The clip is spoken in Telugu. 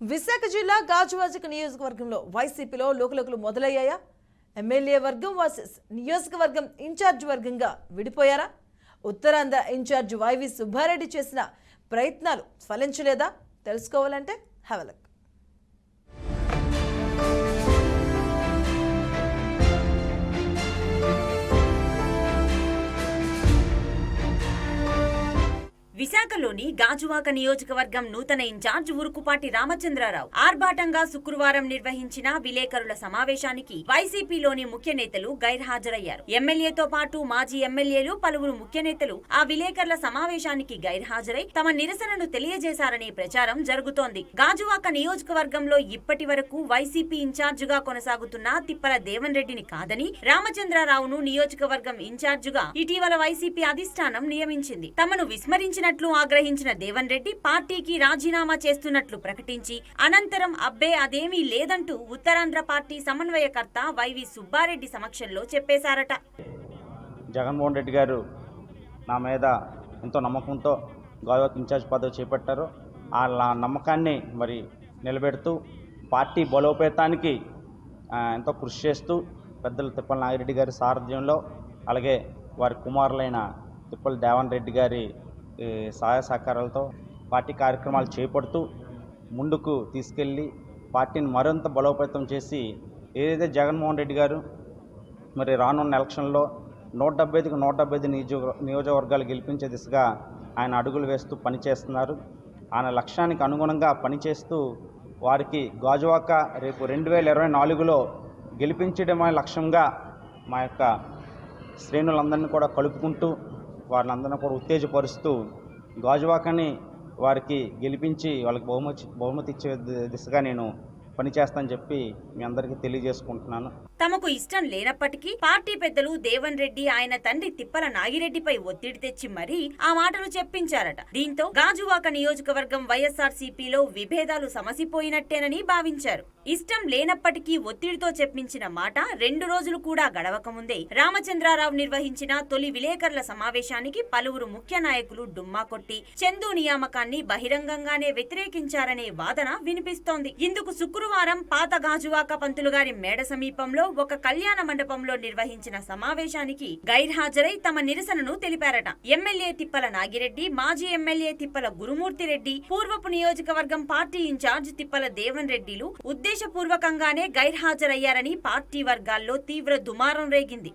విశాఖ జిల్లా గాజువాక నియోజకవర్గంలో వైసీపీలో లోకులోకులు మొదలయ్యాయా? ఎమ్మెల్యే వర్గం వర్సెస్ నియోజకవర్గం ఇన్ఛార్జ్ వర్గంగా విడిపోయారా? ఉత్తరాంధ్ర ఇన్ఛార్జ్ వైవి సుబ్బారెడ్డి చేసిన ప్రయత్నాలు ఫలించలేదా? తెలుసుకోవాలంటే హ్యావ్ ఎ లుక్. విశాఖలోని గాజువాక నియోజకవర్గం నూతన ఇన్ఛార్జ్ ఉరుకుపాటి రామచంద్రరావు ఆర్భాటంగా శుక్రవారం నిర్వహించిన విలేకరుల సమావేశానికి వైసీపీలోని ముఖ్య నేతలు గైర్హాజరయ్యారు. ఎమ్మెల్యేతో పాటు మాజీ ఎమ్మెల్యేలు పలువురు ముఖ్య నేతలు ఆ విలేకరుల సమావేశానికి గైర్హాజరై తమ నిరసనను తెలియజేశారనే ప్రచారం జరుగుతోంది. గాజువాక నియోజకవర్గంలో ఇప్పటి వరకు వైసీపీ ఇన్ఛార్జిగా కొనసాగుతున్న తిప్పల దేవన్ రెడ్డిని కాదని రామచంద్రరావును నియోజకవర్గం ఇన్ఛార్జిగా ఇటీవల వైసీపీ అధిష్టానం నియమించింది. తమను విస్మరించిన ఆగ్రహించిన దేవన్ రెడ్డి పార్టీకి రాజీనామా చేస్తున్నట్లు ప్రకటించి అనంతరం అబ్బే అదేమీ లేదంటూ ఉత్తరాంధ్ర పార్టీ సమన్వయకర్త వైవి సుబ్బారెడ్డి సమక్షంలో చెప్పేశారట. జగన్మోహన్ రెడ్డి గారు నా మీద ఎంతో నమ్మకంతో గాజువాక ఇన్ఛార్జ్ పదవి చేపట్టారు. ఆ నమ్మకాన్ని మరి నిలబెడుతూ పార్టీ బలోపేతానికి ఎంతో కృషి చేస్తూ పెద్దలు తిప్పల నాగిరెడ్డి గారి సారథ్యంలో, అలాగే వారి కుమారులైన తిప్పల దేవన్ రెడ్డి గారి సహాయ సహకారాలతో పార్టీ కార్యక్రమాలు చేపడుతూ ముందుకు తీసుకెళ్ళి పార్టీని మరింత బలోపేతం చేసి ఏదైతే జగన్మోహన్ రెడ్డి గారు మరి రానున్న ఎలక్షన్లో 175కి 175 నియోజకవర్గాలు గెలిపించే దిశగా ఆయన అడుగులు వేస్తూ పనిచేస్తున్నారు. ఆయన లక్ష్యానికి అనుగుణంగా పనిచేస్తూ వారికి గాజువాక రేపు 2024లో గెలిపించడమే లక్ష్యంగా మా యొక్క శ్రేణులందరినీ కూడా కలుపుకుంటూ వాళ్ళందరినీ కూడా ఉత్తేజపరుస్తూ గాజువాకని వారికి గెలిపించి వాళ్ళకి బహుమతి ఇచ్చే దిశగా నేను పనిచేస్తానని చెప్పి మీ అందరికీ తెలియజేసుకుంటున్నాను. తమకు ఇష్టం లేనప్పటికీ పార్టీ పెద్దలు దేవన్ రెడ్డి ఆయన తండ్రి తిప్పల నాగిరెడ్డిపై ఒత్తిడి తెచ్చి మరీ ఆ మాటలు చెప్పించారట. దీంతో గాజువాక నియోజకవర్గం వైఎస్ఆర్సీపీలో విభేదాలు సమసిపోయినట్టేనని భావించారు. ఇష్టం లేనప్పటికీ ఒత్తిడితో చెప్పించిన మాట 2 రోజులు కూడా గడవకముందే రామచంద్రరావు నిర్వహించిన తొలి విలేకరుల సమావేశానికి పలువురు ముఖ్య నాయకులు డుమ్మా కొట్టి చందు నియామకాన్ని బహిరంగంగానే వ్యతిరేకించారనే వాదన వినిపిస్తోంది. ఇందుకు శుక్రవారం పాత గాజువాక పంతులు గారి మేడ సమీపంలో ఒక కళ్యాణ మండపంలో నిర్వహించిన సమావేశానికి గైర్హాజరై తమ నిరసనను తెలిపారట. ఎమ్మెల్యే తిప్పల నాగిరెడ్డి, మాజీ ఎమ్మెల్యే తిప్పల గురుమూర్తి రెడ్డి, పూర్వపు నియోజకవర్గం పార్టీ ఇన్ఛార్జ్ తిప్పల దేవన్ రెడ్డిలు ఉద్దేశపూర్వకంగానే గైర్హాజరయ్యారని పార్టీ వర్గాల్లో తీవ్ర దుమారం రేగింది.